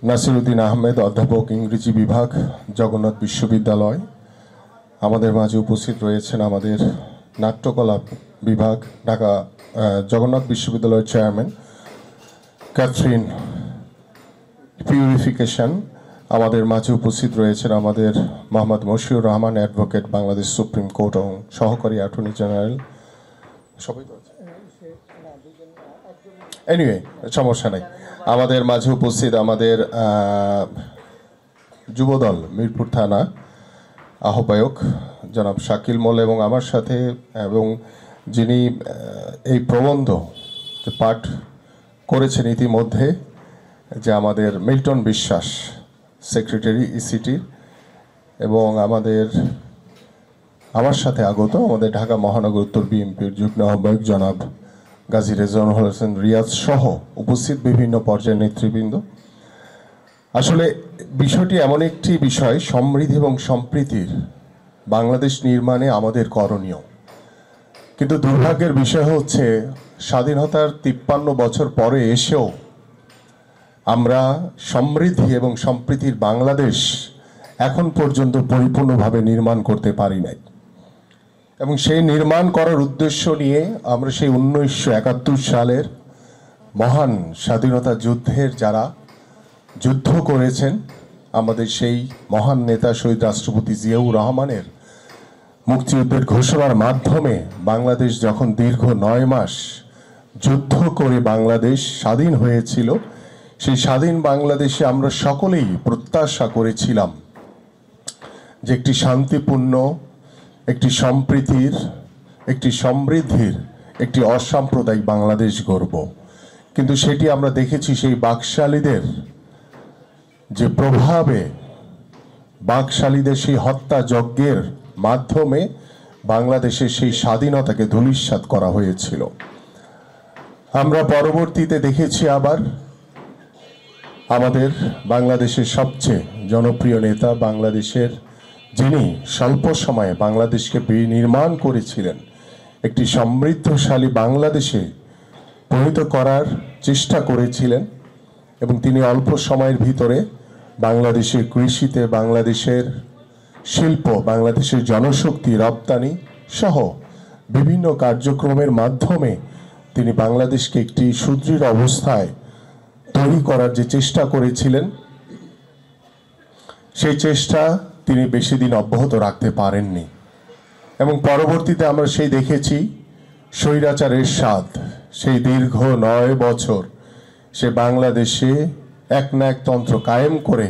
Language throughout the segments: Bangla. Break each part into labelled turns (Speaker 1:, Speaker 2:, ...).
Speaker 1: নাসিরউদ্দিন আহমেদ, অধ্যাপক, ইংরেজি বিভাগ, জগন্নাথ বিশ্ববিদ্যালয়। আমাদের মাঝে উপস্থিত রয়েছেন আমাদের নাট্যকলা বিভাগ, ঢাকা জগন্নাথ বিশ্ববিদ্যালয়ের চেয়ারম্যান ক্যাথরিন পিউরিফিকেশন। আমাদের মাঝে উপস্থিত রয়েছেন আমাদের Mohammad Moshiur Rahman, advocate, Bangladesh supreme court এবং সহকারী অ্যাটর্নি জেনারেল। সবাই তো আছে, এনিওয়ে সমস্যা নেই। আমাদের মাঝে উপস্থিত আমাদের যুবদল মিরপুর থানা আহ্বায়ক জনাব শাকিল মোল এবং আমার সাথে, এবং যিনি এই প্রবন্ধ পাঠ করেছেন ইতিমধ্যে, যে আমাদের মিল্টন বিশ্বাস, সেক্রেটারি ইসিটি, এবং আমার সাথে আগত আমাদের ঢাকা মহানগর উত্তর বিএনপির যুগ্ম আহ্বায়ক জনাব গাজী রেজওয়ানুল হোসেন রিয়াজ সহ উপস্থিত বিভিন্ন পর্যায়ের নেতৃবৃন্দ। আসলে বিষয়টি এমন একটি বিষয়, সমৃদ্ধি এবং সম্প্রীতির বাংলাদেশ নির্মাণে আমাদের করণীয়। কিন্তু দুর্ভাগ্যের বিষয় হচ্ছে, স্বাধীনতার 53 বছর পরে এসেও আমরা সমৃদ্ধি এবং সম্প্রীতির বাংলাদেশ এখন পর্যন্ত পরিপূর্ণভাবে নির্মাণ করতে পারি নাই। এবং সেই নির্মাণ করার উদ্দেশ্য নিয়ে আমরা সেই 1971 সালের মহান স্বাধীনতা যুদ্ধের যারা যুদ্ধ করেছেন, আমাদের সেই মহান নেতা শহীদ রাষ্ট্রপতি জিয়াউর রহমানের মুক্তিযুদ্ধের ঘোষণার মাধ্যমে বাংলাদেশ যখন দীর্ঘ 9 মাস যুদ্ধ করে বাংলাদেশ স্বাধীন হয়েছিল, সেই স্বাধীন বাংলাদেশে আমরা সকলেই প্রত্যাশা করেছিলাম যে একটি শান্তিপূর্ণ, একটি সম্প্রীতির, একটি সমৃদ্ধির, একটি অসাম্প্রদায়িক বাংলাদেশ গড়ব। কিন্তু সেটি আমরা দেখেছি সেই বাকশালীদের যে প্রভাবে, বাকশালীদের সেই হত্যাযজ্ঞের মাধ্যমে বাংলাদেশের সেই স্বাধীনতাকে ধূলিসাৎ করা হয়েছিল। আমরা পরবর্তীতে দেখেছি আবার আমাদের বাংলাদেশের সবচেয়ে জনপ্রিয় নেতা, বাংলাদেশের যিনি স্বল্প সময়ে বাংলাদেশকে বিনির্মাণ করেছিলেন, একটি সমৃদ্ধশালী বাংলাদেশে পরিণত করার চেষ্টা করেছিলেন, এবং তিনি অল্প সময়ের ভিতরে বাংলাদেশের কৃষিতে, বাংলাদেশের শিল্প, বাংলাদেশের জনশক্তি রপ্তানি সহ বিভিন্ন কার্যক্রমের মাধ্যমে তিনি বাংলাদেশকে একটি সুদৃঢ় অবস্থায় তৈরি করার যে চেষ্টা করেছিলেন, সেই চেষ্টা তিনি বেশি দিন অব্যাহত রাখতে পারেননি। এবং পরবর্তীতে আমরা সেই দেখেছি স্বৈরাচারের স্বাদ, সেই দীর্ঘ 9 বছর সে বাংলাদেশে এক না এক তন্ত্র কায়েম করে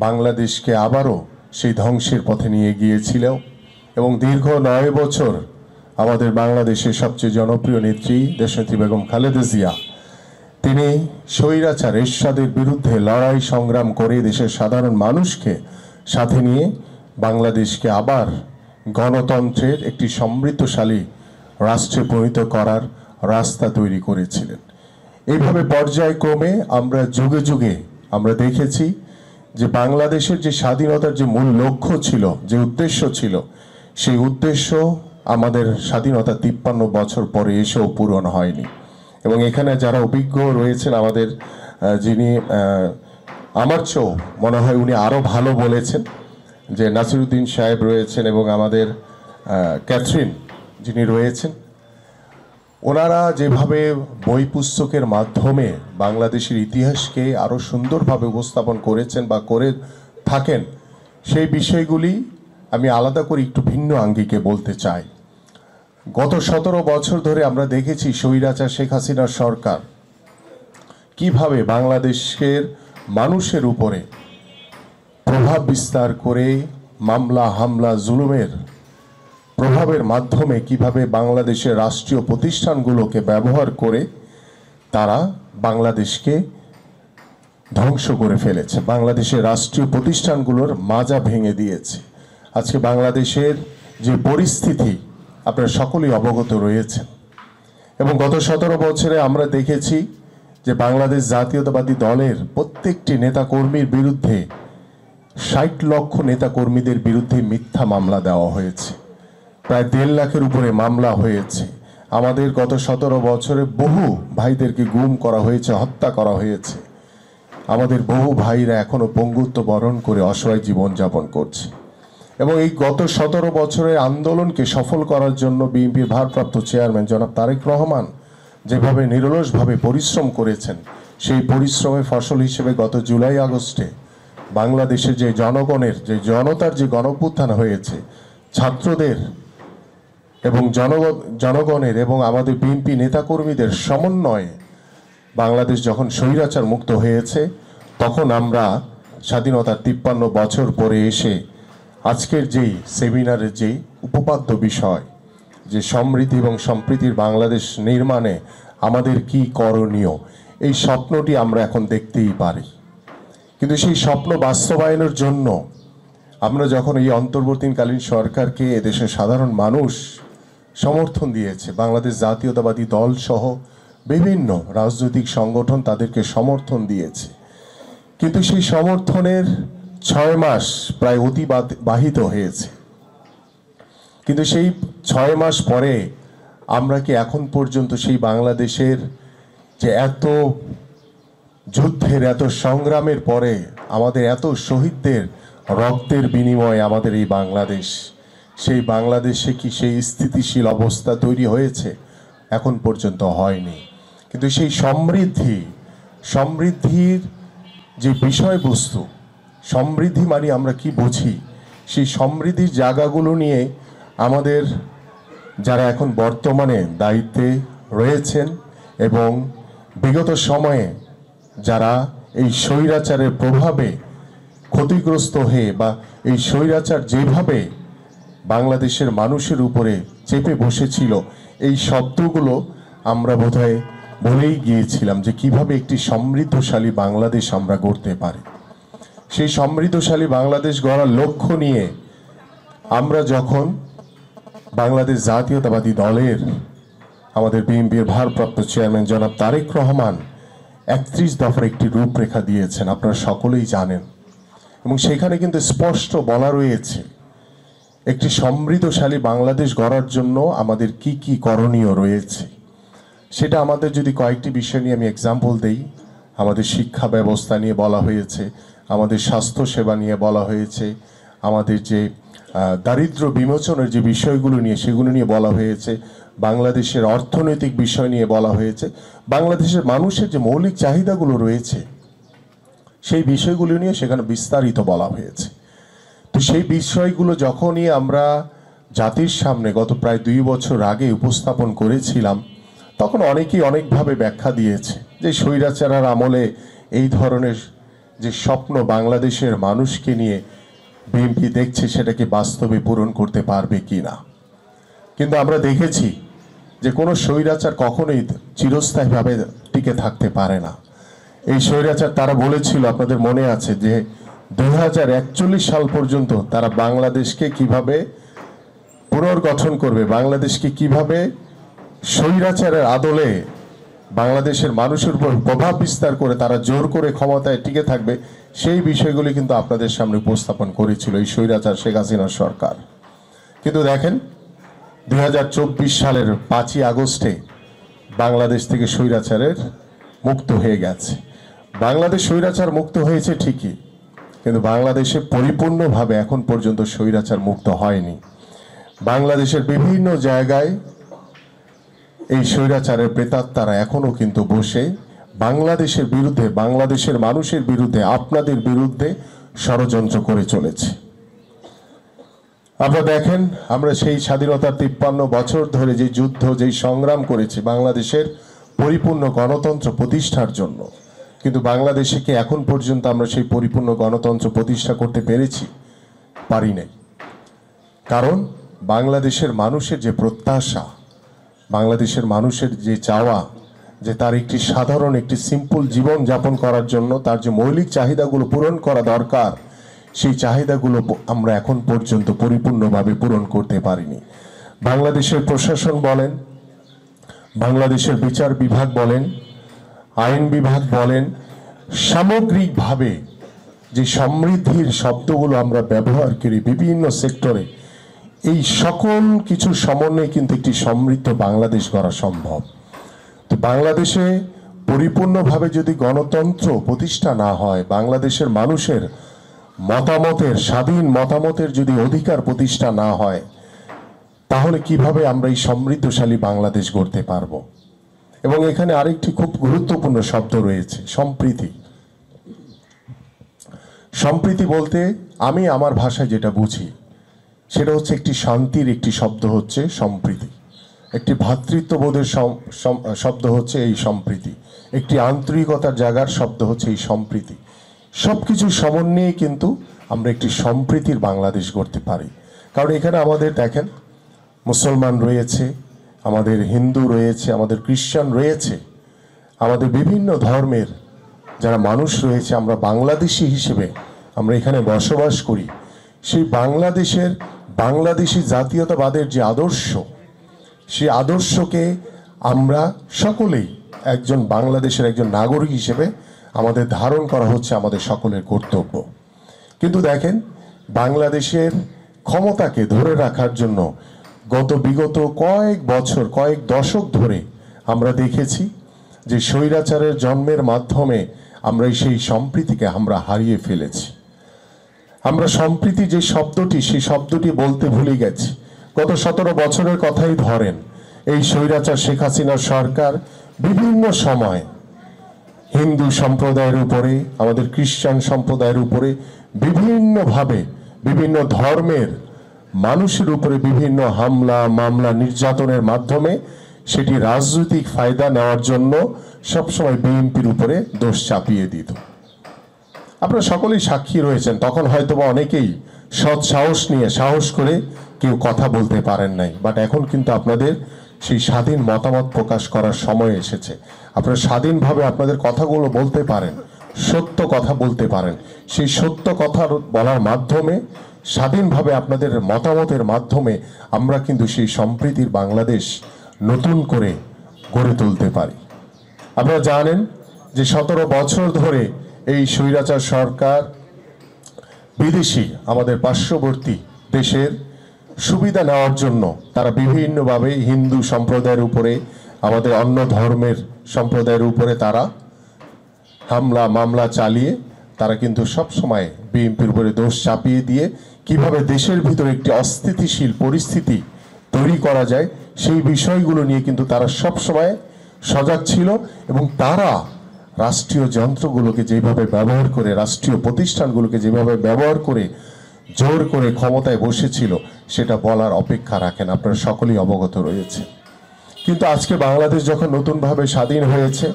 Speaker 1: বাংলাদেশকে আবারও সেই ধ্বংসের পথে নিয়ে গিয়েছিল। এবং দীর্ঘ 9 বছর আমাদের বাংলাদেশের সবচেয়ে জনপ্রিয় নেত্রী দেশনেত্রী বেগম খালেদা জিয়া, তিনি স্বৈরাচার এরশাদের বিরুদ্ধে লড়াই সংগ্রাম করে দেশের সাধারণ মানুষকে সাথে নিয়ে বাংলাদেশকে আবার গণতন্ত্রের একটি সমৃদ্ধশালী রাষ্ট্রে পরিণত করার রাস্তা তৈরি করেছিলেন। এইভাবে পর্যায়ক্রমে আমরা যুগে যুগে আমরা দেখেছি যে বাংলাদেশের যে স্বাধীনতার যে মূল লক্ষ্য ছিল, যে উদ্দেশ্য ছিল, সেই উদ্দেশ্য আমাদের স্বাধীনতা 53 বছর পরে এসেও পূরণ হয়নি। এবং এখানে যারা অভিজ্ঞ রয়েছেন, আমাদের যিনি আমার চেয়েও মনে হয় উনি আরও ভালো বলেছেন, যে নাসিরউদ্দিন সাহেব রয়েছেন এবং আমাদের ক্যাথরিন যিনি রয়েছেন, ওনারা যেভাবে বই পুস্তকের মাধ্যমে বাংলাদেশের ইতিহাসকে আরও সুন্দরভাবে উপস্থাপন করেছেন বা করে থাকেন, সেই বিষয়গুলি আমি আলাদা করে একটু ভিন্ন আঙ্গিকে বলতে চাই। গত 17 বছর ধরে আমরা দেখেছি স্বৈরাচার শেখ হাসিনার সরকার কিভাবে বাংলাদেশের মানুষের উপরে প্রভাব বিস্তার করে মামলা, হামলা, জুলুমের প্রভাবের মাধ্যমে কিভাবে বাংলাদেশের রাষ্ট্রীয় প্রতিষ্ঠানগুলোকে ব্যবহার করে তারা বাংলাদেশকে ধ্বংস করে ফেলেছে, বাংলাদেশের রাষ্ট্রীয় প্রতিষ্ঠানগুলোর মাজা ভেঙে দিয়েছে। আজকে বাংলাদেশের যে পরিস্থিতি আপনারা সকলেই অবগত রয়েছেন। এবং গত 17 বছরে আমরা দেখেছি যে বাংলাদেশ জাতীয়তাবাদী দলের প্রত্যেকটি নেতাকর্মীর বিরুদ্ধে 60 লক্ষ নেতাকর্মীদের বিরুদ্ধে মিথ্যা মামলা দেওয়া হয়েছে, প্রায় 1.5 লাখের উপরে মামলা হয়েছে। আমাদের গত 17 বছরে বহু ভাইদেরকে গুম করা হয়েছে, হত্যা করা হয়েছে। আমাদের বহু ভাইরা এখনো পঙ্গুত্ব বরণ করে অসহায় জীবনযাপন করছে। এবং এই গত 17 বছরের আন্দোলনকে সফল করার জন্য বিএনপির ভারপ্রাপ্ত চেয়ারম্যান জনাব তারেক রহমান যেভাবে নিরলসভাবে পরিশ্রম করেছেন, সেই পরিশ্রমের ফসল হিসেবে গত জুলাই আগস্টে বাংলাদেশের যে জনগণের যে জনতার যে গণঅভ্যুত্থান হয়েছে, ছাত্রদের এবং জনগণের এবং আমাদের বিএনপি নেতাকর্মীদের সমন্বয়ে বাংলাদেশ যখন স্বৈরাচার মুক্ত হয়েছে, তখন আমরা স্বাধীনতার 53 বছর পরে এসে আজকের যেই সেমিনারের যেই উপপাদ্য বিষয় যে সমৃদ্ধি এবং সম্প্রীতির বাংলাদেশ নির্মাণে আমাদের কি করণীয়, এই স্বপ্নটি আমরা এখন দেখতেই পারি। কিন্তু সেই স্বপ্ন বাস্তবায়নের জন্য আমরা যখন এই অন্তর্বর্তীকালীন সরকারকে এদেশের সাধারণ মানুষ সমর্থন দিয়েছে, বাংলাদেশ জাতীয়তাবাদী দল সহ বিভিন্ন রাজনৈতিক সংগঠন তাদেরকে সমর্থন দিয়েছে, কিন্তু সেই সমর্থনের 6 মাস প্রায় অতিবাহিত হয়েছে। কিন্তু সেই 6 মাস পরে আমরা কি এখন পর্যন্ত সেই বাংলাদেশের যে এত যুদ্ধের এত সংগ্রামের পরে আমাদের এত শহীদদের রক্তের বিনিময়ে আমাদের এই বাংলাদেশ, সেই বাংলাদেশে কি সেই স্থিতিশীল অবস্থা তৈরি হয়েছে? এখন পর্যন্ত হয়নি। কিন্তু সেই সমৃদ্ধির যে বিষয়বস্তু, সমৃদ্ধি মানে আমরা কি বুঝি, সেই সমৃদ্ধির জায়গাগুলো নিয়ে আমাদের যারা এখন বর্তমানে দায়িত্বে রয়েছেন এবং বিগত সময়ে যারা এই স্বৈরাচারের প্রভাবে ক্ষতিগ্রস্ত হয়ে বা এই স্বৈরাচার যেভাবে বাংলাদেশের মানুষের উপরে চেপে বসেছিল, এই শব্দগুলো আমরা বোধহয় বলেই গিয়েছিলাম যে কিভাবে একটি সমৃদ্ধশালী বাংলাদেশ আমরা গড়তে পারি। সেই সমৃদ্ধশালী বাংলাদেশ গড়ার লক্ষ্য নিয়ে আমরা যখন বাংলাদেশ জাতীয়তাবাদী দলের আমাদের বিএনপির ভারপ্রাপ্ত চেয়ারম্যান জনাব তারেক রহমান 31 দফার একটি রূপরেখা দিয়েছেন, আপনারা সকলেই জানেন, এবং সেখানে কিন্তু স্পষ্ট বলা রয়েছে একটি সমৃদ্ধশালী বাংলাদেশ গড়ার জন্য আমাদের কি কি করণীয় রয়েছে। সেটা আমাদের যদি কয়েকটি বিষয় নিয়ে আমি এক্সাম্পল দেই, আমাদের শিক্ষা ব্যবস্থা নিয়ে বলা হয়েছে, আমাদের স্বাস্থ্য সেবা নিয়ে বলা হয়েছে, আমাদের যে দারিদ্র্য বিমোচনের যে বিষয়গুলো নিয়ে সেগুলো নিয়ে বলা হয়েছে, বাংলাদেশের অর্থনৈতিক বিষয় নিয়ে বলা হয়েছে, বাংলাদেশের মানুষের যে মৌলিক চাহিদাগুলো রয়েছে সেই বিষয়গুলো নিয়ে সেখানে বিস্তারিত বলা হয়েছে। তো সেই বিষয়গুলো যখনই আমরা জাতির সামনে গত প্রায় 2 বছর আগে উপস্থাপন করেছিলাম, তখন অনেকেই অনেকভাবে ব্যাখ্যা দিয়েছে যে স্বৈরাচারের আমলে এই ধরনের যে স্বপ্ন বাংলাদেশের মানুষকে নিয়ে বিএনপি দেখছে সেটাকে বাস্তবে পূরণ করতে পারবে কি না। কিন্তু আমরা দেখেছি যে কোনো স্বৈরাচার কখনোই চিরস্থায়ীভাবে টিকে থাকতে পারে না। এই স্বৈরাচার তারা বলেছিল, আপনাদের মনে আছে, যে 2041 সাল পর্যন্ত তারা বাংলাদেশকে কিভাবে পুনর্গঠন করবে, বাংলাদেশকে কিভাবে স্বৈরাচারের আদলে বাংলাদেশের মানুষের উপর প্রভাব বিস্তার করে তারা জোর করে ক্ষমতায় টিকে থাকবে, সেই বিষয়গুলি কিন্তু আপনাদের সামনে উপস্থাপন করেছিল এই স্বৈরাচার শেখ হাসিনার সরকার। কিন্তু দেখেন 2024 সালের 5ই আগস্টে বাংলাদেশ থেকে স্বৈরাচারের মুক্ত হয়ে গেছে। বাংলাদেশ স্বৈরাচার মুক্ত হয়েছে ঠিকই, কিন্তু বাংলাদেশে পরিপূর্ণভাবে এখন পর্যন্ত স্বৈরাচার মুক্ত হয়নি। বাংলাদেশের বিভিন্ন জায়গায় এই স্বৈরাচারের প্রেতাত্মারা এখনো কিন্তু বসে বাংলাদেশের বিরুদ্ধে, বাংলাদেশের মানুষের বিরুদ্ধে, আপনাদের বিরুদ্ধে ষড়যন্ত্র করে চলেছে। আপনারা দেখেন, আমরা সেই স্বাধীনতার 53 বছর ধরে যে যুদ্ধ, যেই সংগ্রাম করেছি বাংলাদেশের পরিপূর্ণ গণতন্ত্র প্রতিষ্ঠার জন্য, কিন্তু বাংলাদেশে কি এখন পর্যন্ত আমরা সেই পরিপূর্ণ গণতন্ত্র প্রতিষ্ঠা করতে পেরেছি? পারি নাই। কারণ বাংলাদেশের মানুষের যে প্রত্যাশা, বাংলাদেশের মানুষের যে চাওয়া যে তার একটি সাধারণ, একটি সিম্পল জীবন যাপন করার জন্য তার যে মৌলিক চাহিদাগুলো পূরণ করা দরকার, সেই চাহিদাগুলো আমরা এখন পর্যন্ত পরিপূর্ণভাবে পূরণ করতে পারিনি। বাংলাদেশের প্রশাসন বলেন, বাংলাদেশের বিচার বিভাগ বলেন, আইন বিভাগ বলেন, সামগ্রিকভাবে যে সমৃদ্ধির শব্দগুলো আমরা ব্যবহার করি বিভিন্ন সেক্টরে, এই সকল কিছু সমন্বয়ে কিন্তু একটি সমৃদ্ধ বাংলাদেশ গড়া সম্ভব। তো বাংলাদেশে পরিপূর্ণভাবে যদি গণতন্ত্র প্রতিষ্ঠা না হয়, বাংলাদেশের মানুষের মতামতের, স্বাধীন মতামতের যদি অধিকার প্রতিষ্ঠা না হয়, তাহলে কিভাবে আমরা এই সমৃদ্ধশালী বাংলাদেশ গড়তে পারব? এবং এখানে আরেকটি খুব গুরুত্বপূর্ণ শব্দ রয়েছে, সম্প্রীতি। সম্প্রীতি বলতে আমি আমার ভাষায় যেটা বুঝি সেটা হচ্ছে একটি শান্তির একটি শব্দ হচ্ছে সম্প্রীতি, একটি ভ্রাতৃত্ববোধের শব্দ হচ্ছে এই সম্প্রীতি, একটি আন্তরিকতার জায়গার শব্দ হচ্ছে এই সম্প্রীতি। সব কিছু সমন্বয়ে কিন্তু আমরা একটি সম্প্রীতির বাংলাদেশ গড়তে পারি। কারণ এখানে আমাদের দেখেন, মুসলমান রয়েছে, আমাদের হিন্দু রয়েছে, আমাদের খ্রিস্টান রয়েছে, আমাদের বিভিন্ন ধর্মের যারা মানুষ রয়েছে, আমরা বাংলাদেশি হিসেবে আমরা এখানে বসবাস করি। সেই বাংলাদেশি জাতীয়তাবাদের যে আদর্শ, সেই আদর্শকে আমরা সকলেই একজন বাংলাদেশের একজন নাগরিক হিসেবে আমাদের ধারণ করা হচ্ছে আমাদের সকলের কর্তব্য। কিন্তু দেখেন, বাংলাদেশের ক্ষমতাকে ধরে রাখার জন্য বিগত কয়েক বছর, কয়েক দশক ধরে আমরা দেখেছি যে স্বৈরাচারের জন্মের মাধ্যমে আমরা সেই সম্প্রীতিকে আমরা হারিয়ে ফেলেছি। আমরা সম্প্রীতি যে শব্দটি, সেই শব্দটি বলতে ভুলে গেছি। গত 17 বছরের কথাই ধরেন, এই স্বৈরাচার শেখ হাসিনার সরকার বিভিন্ন সময় হিন্দু সম্প্রদায়ের উপরে, আমাদের খ্রিস্টান সম্প্রদায়ের উপরে বিভিন্নভাবে বিভিন্ন ধর্মের মানুষের উপরে বিভিন্ন হামলা, মামলা, নির্যাতনের মাধ্যমে সেটি রাজনৈতিক ফায়দা নেওয়ার জন্য সবসময় বিএনপির উপরে দোষ চাপিয়ে দিত। আপনারা সকলেই সাক্ষী রয়েছেন। তখন হয়তোবা অনেকেই সৎ সাহস করে কেউ কথা বলতে পারেন নাই, বাট এখন কিন্তু আপনাদের সেই স্বাধীন মতামত প্রকাশ করার সময় এসেছে। আপনারা স্বাধীনভাবে আপনাদের কথাগুলো বলতে পারেন, সত্য কথা বলতে পারেন। সেই সত্য কথা বলার মাধ্যমে, স্বাধীনভাবে আপনাদের মতামতের মাধ্যমে আমরা কিন্তু সেই সম্প্রীতির বাংলাদেশ নতুন করে গড়ে তুলতে পারি। আপনারা জানেন যে 17 বছর ধরে এই স্বৈরাচার সরকার বিদেশি, আমাদের পার্শ্ববর্তী দেশের সুবিধা নেওয়ার জন্য তারা বিভিন্নভাবে হিন্দু সম্প্রদায়ের উপরে, আমাদের অন্য ধর্মের সম্প্রদায়ের উপরে তারা হামলা মামলা চালিয়ে তারা কিন্তু সবসময় বিএনপির উপরে দোষ চাপিয়ে দিয়ে কিভাবে দেশের ভিতরে একটি অস্থিতিশীল পরিস্থিতি তৈরি করা যায় সেই বিষয়গুলো নিয়ে কিন্তু তারা সবসময় সজাগ ছিল। এবং তারা রাষ্ট্রীয় যন্ত্রগুলোকে যেভাবে ব্যবহার করে, রাষ্ট্রীয় প্রতিষ্ঠানগুলোকে যেভাবে ব্যবহার করে জোর করে ক্ষমতায় বসেছিল সেটা বলার অপেক্ষা রাখেন, আপনারা সকলেই অবগত রয়েছে। কিন্তু আজকে বাংলাদেশ যখন নতুনভাবে স্বাধীন হয়েছে,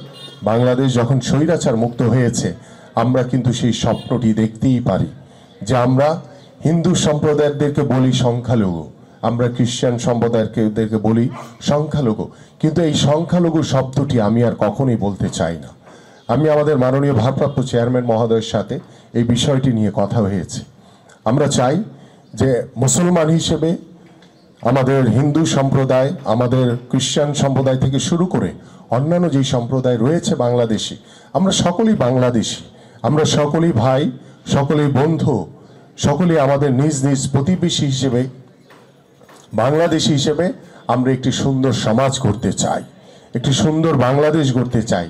Speaker 1: বাংলাদেশ যখন স্বৈরাচার মুক্ত হয়েছে, আমরা কিন্তু সেই স্বপ্নটি দেখতেই পারি যে আমরা হিন্দু সম্প্রদায়দেরকে বলি সংখ্যালঘু, আমরা খ্রিস্টান সম্প্রদায়দেরকে বলি সংখ্যালঘু, কিন্তু এই সংখ্যালঘু শব্দটি আমি আর কখনোই বলতে চাই না। আমি আমাদের মাননীয় ভারপ্রাপ্ত চেয়ারম্যান মহোদয়ের সাথে এই বিষয়টি নিয়ে কথা হয়েছে। আমরা চাই যে মুসলমান হিসেবে আমাদের হিন্দু সম্প্রদায়, আমাদের খ্রিস্টান সম্প্রদায় থেকে শুরু করে অন্যান্য যেই সম্প্রদায় রয়েছে বাংলাদেশি, আমরা সকলেই বাংলাদেশি, আমরা সকলেই ভাই, সকলেই বন্ধু, সকলেই আমাদের নিজ নিজ প্রতিবেশী হিসেবে, বাংলাদেশি হিসেবে আমরা একটি সুন্দর সমাজ গড়তে চাই, একটি সুন্দর বাংলাদেশ গড়তে চাই।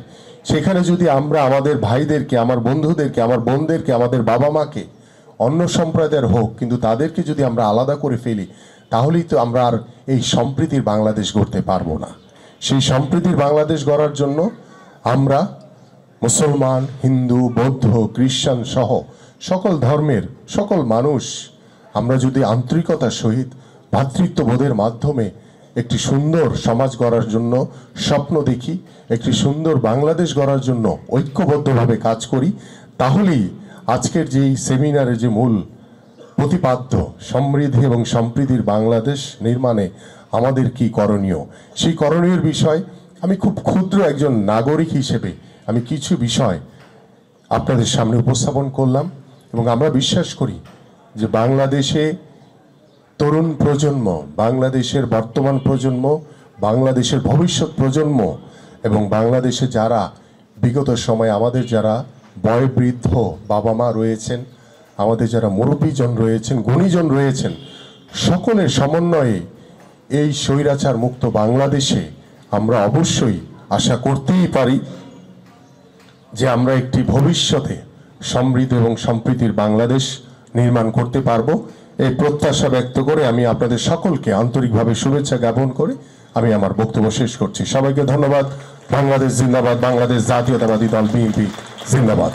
Speaker 1: সেখানে যদি আমরা আমাদের ভাইদেরকে, আমার বন্ধুদেরকে, আমার বোনদেরকে, আমাদের বাবা মাকে অন্য সম্প্রদায়ের হোক, কিন্তু তাদেরকে যদি আমরা আলাদা করে ফেলি, তাহলেই তো আমরা আর এই সম্প্রীতির বাংলাদেশ গড়তে পারবো না। সেই সম্প্রীতির বাংলাদেশ গড়ার জন্য আমরা মুসলমান, হিন্দু, বৌদ্ধ, খ্রিস্টান সহ সকল ধর্মের সকল মানুষ আমরা যদি আন্তরিকতার সহিত ভ্রাতৃত্ববোধের মাধ্যমে একটি সুন্দর সমাজ গড়ার জন্য স্বপ্ন দেখি, একটি সুন্দর বাংলাদেশ গড়ার জন্য ঐক্যবদ্ধভাবে কাজ করি, তাহলেই আজকের যেই সেমিনারের যে মূল প্রতিপাদ্য সমৃদ্ধি এবং সম্প্রীতির বাংলাদেশ নির্মাণে আমাদের কি করণীয়, সেই করণীয় বিষয় আমি খুব ক্ষুদ্র একজন নাগরিক হিসেবে আমি কিছু বিষয় আপনাদের সামনে উপস্থাপন করলাম। এবং আমরা বিশ্বাস করি যে বাংলাদেশে তরুণ প্রজন্ম, বাংলাদেশের বর্তমান প্রজন্ম, বাংলাদেশের ভবিষ্যৎ প্রজন্ম এবং বাংলাদেশে যারা বিগত সময়ে আমাদের যারা বয়োবৃদ্ধ বাবা মা রয়েছেন, আমাদের যারা মুরব্বীজন রয়েছেন, গুণীজন রয়েছেন, সকলের সমন্বয়ে এই স্বৈরাচার মুক্ত বাংলাদেশে আমরা অবশ্যই আশা করতেই পারি যে আমরা একটি ভবিষ্যতে সমৃদ্ধ এবং সম্প্রীতির বাংলাদেশ নির্মাণ করতে পারবো। এই প্রত্যাশা ব্যক্ত করে আমি আপনাদের সকলকে আন্তরিকভাবে শুভেচ্ছা জ্ঞাপন করে আমি আমার বক্তব্য শেষ করছি। সবাইকে ধন্যবাদ। বাংলাদেশ জিন্দাবাদ। বাংলাদেশ জাতীয়তাবাদী দল বিএনপি জিন্দাবাদ।